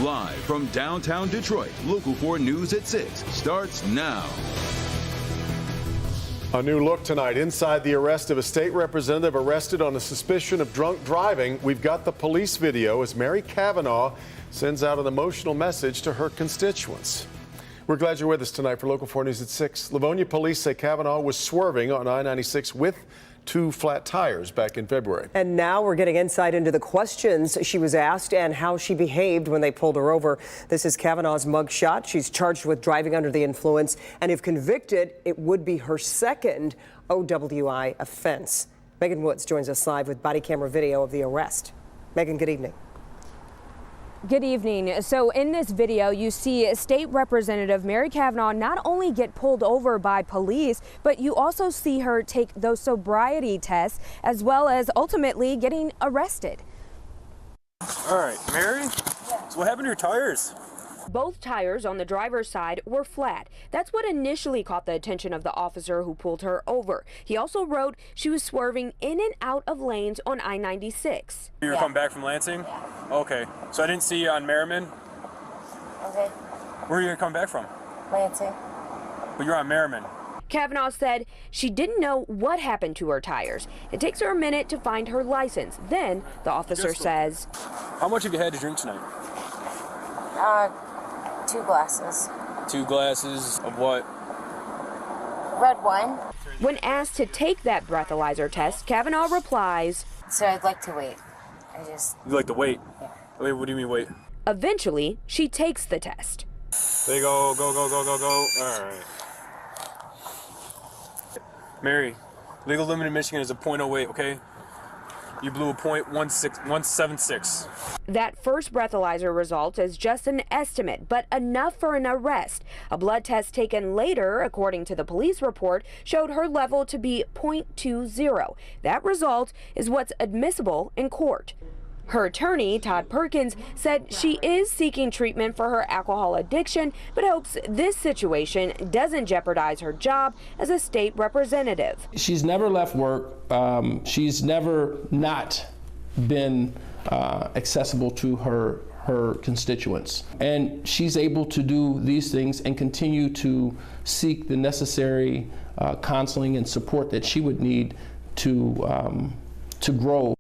Live from downtown Detroit, Local 4 News at 6 starts now. A new look tonight inside the arrest of a state representative arrested on a suspicion of drunk driving. We've got the police video as Mary Kavanaugh sends out an emotional message to her constituents. We're glad you're with us tonight for Local 4 News at 6. Livonia police say Kavanaugh was swerving on I-96 with 2 flat tires back in February. And now we're getting insight into the questions she was asked and how she behaved when they pulled her over. This is Kavanaugh's mugshot. She's charged with driving under the influence, and if convicted, it would be her second OWI offense. Megan Woods joins us live with body camera video of the arrest. Megan, good evening. Good evening. So in this video, you see State Representative Mary Kavanaugh not only get pulled over by police, but you also see her take those sobriety tests, as well as ultimately getting arrested. All right, Mary, so what happened to your tires? Both tires on the driver's side were flat. That's what initially caught the attention of the officer who pulled her over. He also wrote she was swerving in and out of lanes on I-96. You were coming back from Lansing? Okay, so I didn't see you on Merriman? Okay. Where are you coming back from? Lansing. But you're on Merriman. Kavanaugh said she didn't know what happened to her tires. It takes her a minute to find her license. Then the officer says, how much have you had to drink tonight? 2 glasses. 2 glasses of what? Red wine. When asked to take that breathalyzer test, Kavanaugh replies, So I'd like to wait. You like to wait? Yeah. Wait, what do you mean wait? Eventually, she takes the test. There you go, go, go, go, go, go. All right. Mary, legal limit in Michigan is a .08, okay? You blew a .176. That first breathalyzer result is just an estimate, but enough for an arrest. A blood test taken later, according to the police report, showed her level to be .20. That result is what's admissible in court. Her attorney, Todd Perkins, said she is seeking treatment for her alcohol addiction, but hopes this situation doesn't jeopardize her job as a state representative. She's never left work. She's never not been accessible to her constituents. And she's able to do these things and continue to seek the necessary counseling and support that she would need to grow.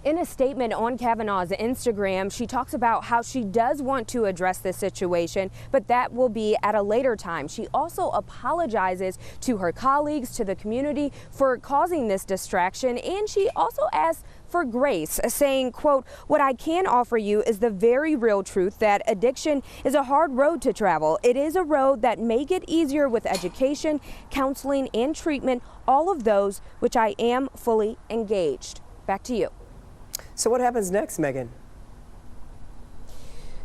In a statement on Kavanaugh's Instagram, she talks about how she does want to address this situation, but that will be at a later time. She also apologizes to her colleagues, to the community for causing this distraction, and she also asks for grace, saying, quote, "What I can offer you is the very real truth that addiction is a hard road to travel. It is a road that may get easier with education, counseling, and treatment, all of those which I am fully engaged." Back to you. So what happens next, Megan?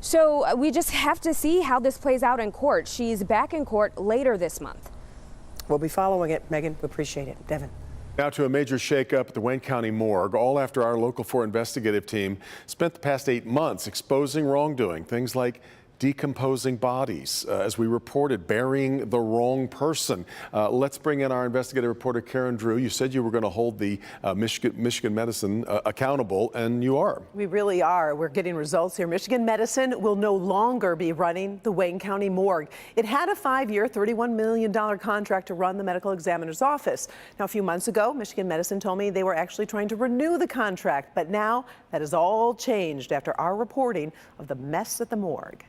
So we just have to see how this plays out in court. She's back in court later this month. We'll be following it, Megan. We appreciate it. Devin. Now to a major shakeup at the Wayne County morgue, all after our Local 4 investigative team spent the past 8 months exposing wrongdoing, things like decomposing bodies, as we reported, burying the wrong person. Let's bring in our investigative reporter, Karen Drew. You said you were going to hold the Michigan Medicine accountable, and you are. We really are. We're getting results here. Michigan Medicine will no longer be running the Wayne County morgue. It had a 5-year, $31 million contract to run the medical examiner's office. Now, a few months ago, Michigan Medicine told me they were actually trying to renew the contract, but now that has all changed after our reporting of the mess at the morgue.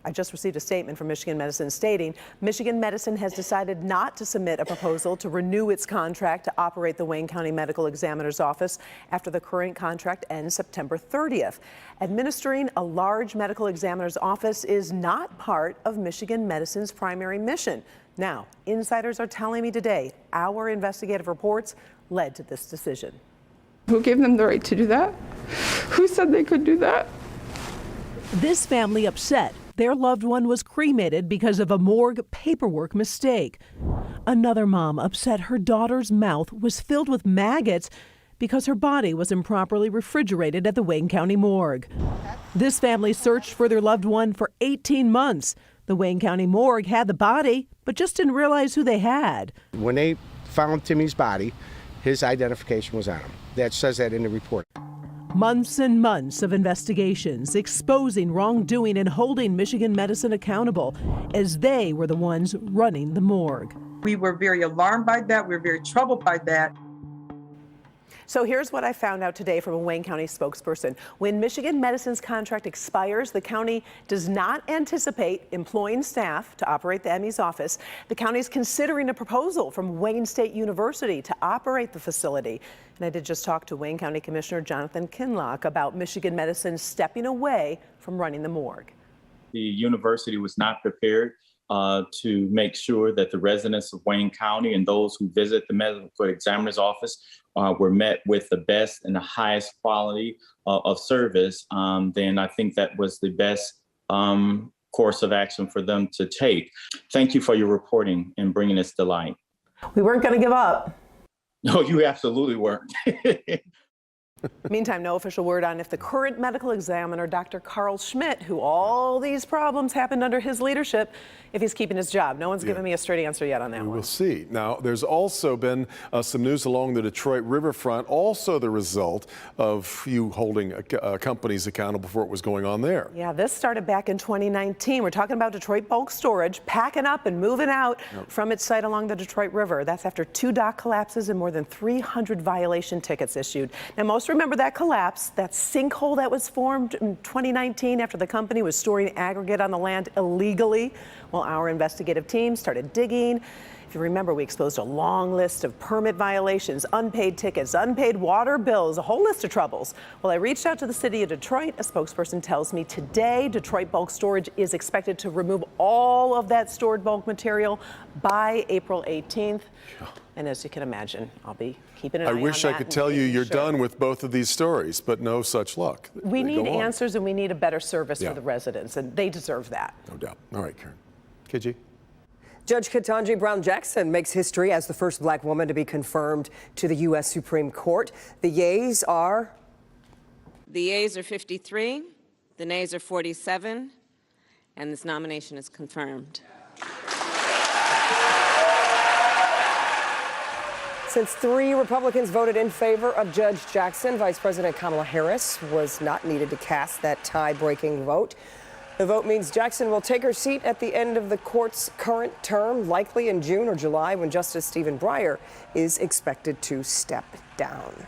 I just received a statement from Michigan Medicine stating Michigan Medicine has decided not to submit a proposal to renew its contract to operate the Wayne County Medical Examiner's Office after the current contract ends September 30th. Administering a large medical examiner's office is not part of Michigan Medicine's primary mission. Now, insiders are telling me today our investigative reports led to this decision. Who gave them the right to do that? Who said they could do that? This family upset. Their loved one was cremated because of a morgue paperwork mistake. Another mom upset her daughter's mouth was filled with maggots because her body was improperly refrigerated at the Wayne County morgue. This family searched for their loved one for 18 months. The Wayne County morgue had the body, but just didn't realize who they had. When they found Timmy's body, his identification was on him. That says that in the report. Months and months of investigations exposing wrongdoing and holding Michigan Medicine accountable, as they were the ones running the morgue. We were very alarmed by that. We were very troubled by that. So here's what I found out today from a Wayne County spokesperson. When Michigan Medicine's contract expires, the county does not anticipate employing staff to operate the ME's office. The county is considering a proposal from Wayne State University to operate the facility. And I did just talk to Wayne County Commissioner Jonathan Kinlock about Michigan Medicine stepping away from running the morgue. The university was not prepared to make sure that the residents of Wayne County and those who visit the medical examiner's office were met with the best and the highest quality of service. Then I think that was the best course of action for them to take. Thank you for your reporting and bringing this to light. We weren't going to give up. No, you absolutely weren't. Meantime, no official word on if the current medical examiner, Dr. Carl Schmidt, who all these problems happened under his leadership, if he's keeping his job. No one's given me a straight answer yet on that one. We'll see. Now, there's also been some news along the Detroit riverfront, also the result of you holding companies accountable for what was going on there. Yeah, this started back in 2019. We're talking about Detroit Bulk Storage packing up and moving out from its site along the Detroit River. That's after 2 dock collapses and more than 300 violation tickets issued. Now, most remember that collapse, that sinkhole that was formed in 2019 after the company was storing aggregate on the land illegally. Well, our investigative team started digging. If you remember, we exposed a long list of permit violations, unpaid tickets, unpaid water bills, a whole list of troubles. Well, I reached out to the city of Detroit. A spokesperson tells me today Detroit Bulk Storage is expected to remove all of that stored bulk material by April 18th. And as you can imagine, I'll be keeping an eye on that. I wish I could tell you you're done with both of these stories, but no such luck. We need answers, and we need a better service for the residents, and they deserve that. No doubt. All right, Karen. KG. Judge Ketanji Brown Jackson makes history as the first black woman to be confirmed to the U.S. Supreme Court. The yeas are? The yeas are 53, the nays are 47, and this nomination is confirmed. Since 3 Republicans voted in favor of Judge Jackson, Vice President Kamala Harris was not needed to cast that tie-breaking vote. The vote means Jackson will take her seat at the end of the court's current term, likely in June or July, when Justice Stephen Breyer is expected to step down.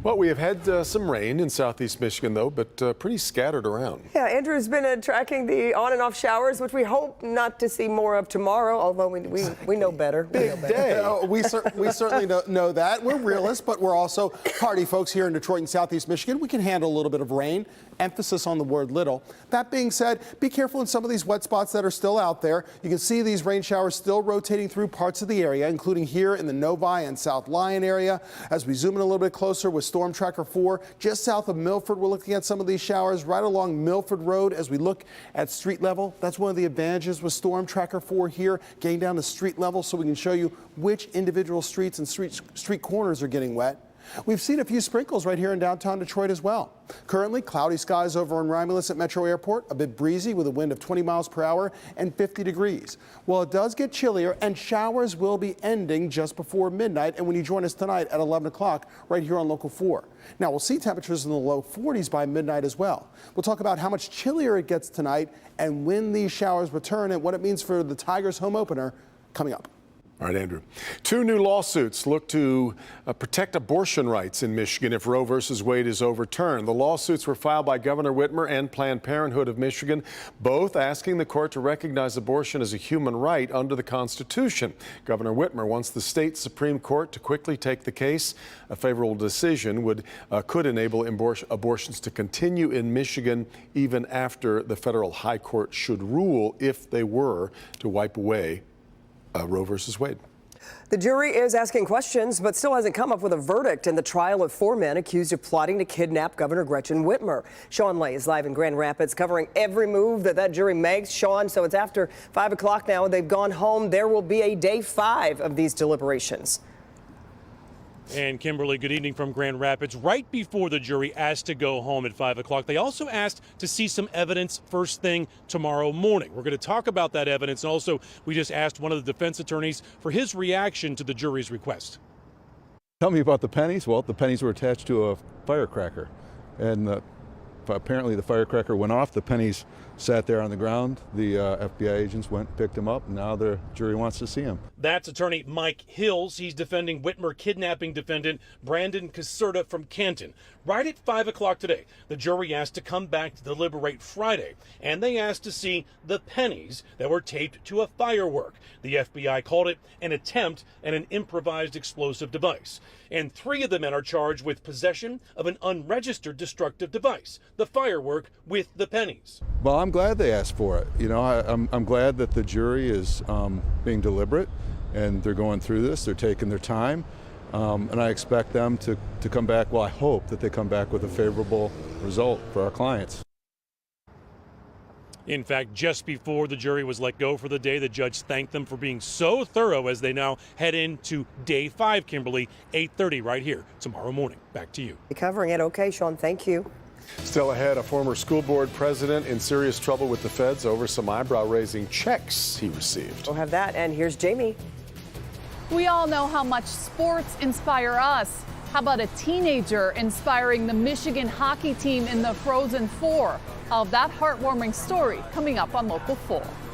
Well, we have had some rain in southeast Michigan, though, but pretty scattered around. Yeah, Andrew's been tracking the on and off showers, which we hope not to see more of tomorrow, although we know better. Big day. We certainly know that. We're realists, but we're also party folks here in Detroit and southeast Michigan. We can handle a little bit of rain. Emphasis on the word little. That being said, be careful in some of these wet spots that are still out there. You can see these rain showers still rotating through parts of the area, including here in the Novi and South Lyon area. As we zoom in a little bit closer with Storm Tracker 4, just south of Milford, we're looking at some of these showers right along Milford Road as we look at street level. That's one of the advantages with Storm Tracker 4 here, getting down to street level so we can show you which individual streets and street corners are getting wet. We've seen a few sprinkles right here in downtown Detroit as well. Currently, cloudy skies over in Romulus at Metro Airport, a bit breezy with a wind of 20 miles per hour and 50 degrees. Well, it does get chillier, and showers will be ending just before midnight, and when you join us tonight at 11 o'clock right here on Local 4. Now, we'll see temperatures in the low 40s by midnight as well. We'll talk about how much chillier it gets tonight and when these showers return and what it means for the Tigers home opener coming up. All right, Andrew. 2 new lawsuits look to protect abortion rights in Michigan if Roe v. Wade is overturned. The lawsuits were filed by Governor Whitmer and Planned Parenthood of Michigan, both asking the court to recognize abortion as a human right under the Constitution. Governor Whitmer wants the state Supreme Court to quickly take the case. A favorable decision could enable abortions to continue in Michigan even after the federal high court should rule if they were to wipe away Roe v. Wade. The jury is asking questions, but still hasn't come up with a verdict in the trial of 4 men accused of plotting to kidnap Governor Gretchen Whitmer. Sean Lay is live in Grand Rapids covering every move that jury makes. Sean, so it's after 5 o'clock now. They've gone home. There will be a day 5 of these deliberations. And Kimberly, good evening from Grand Rapids. Right before the jury asked to go home at 5 o'clock, they also asked to see some evidence first thing tomorrow morning. We're going to talk about that evidence. And also, we just asked one of the defense attorneys for his reaction to the jury's request. Tell me about the pennies. Well, the pennies were attached to a firecracker, and apparently the firecracker went off. The pennies sat there on the ground. The FBI agents went and picked them up. Now the jury wants to see them. That's attorney Mike Hills. He's defending Whitmer kidnapping defendant Brandon Caserta from Canton. Right at 5 o'clock today, the jury asked to come back to deliberate Friday, and they asked to see the pennies that were taped to a firework. The FBI called it an attempt at an improvised explosive device. And 3 of the men are charged with possession of an unregistered destructive device, the firework with the pennies. Well, I'm glad they asked for it. You know, I'm glad that the jury is being deliberate, and they're going through this. They're taking their time, and I expect them to come back. Well, I hope that they come back with a favorable result for our clients. In fact, just before the jury was let go for the day, the judge thanked them for being so thorough as they now head into day 5, Kimberly, 8:30 right here tomorrow morning. Back to you. Covering it. Okay, Sean, thank you. Still ahead, a former school board president in serious trouble with the feds over some eyebrow-raising checks he received. We'll have that, and here's Jamie. We all know how much sports inspire us. How about a teenager inspiring the Michigan hockey team in the Frozen Four? All of that heartwarming story coming up on Local 4.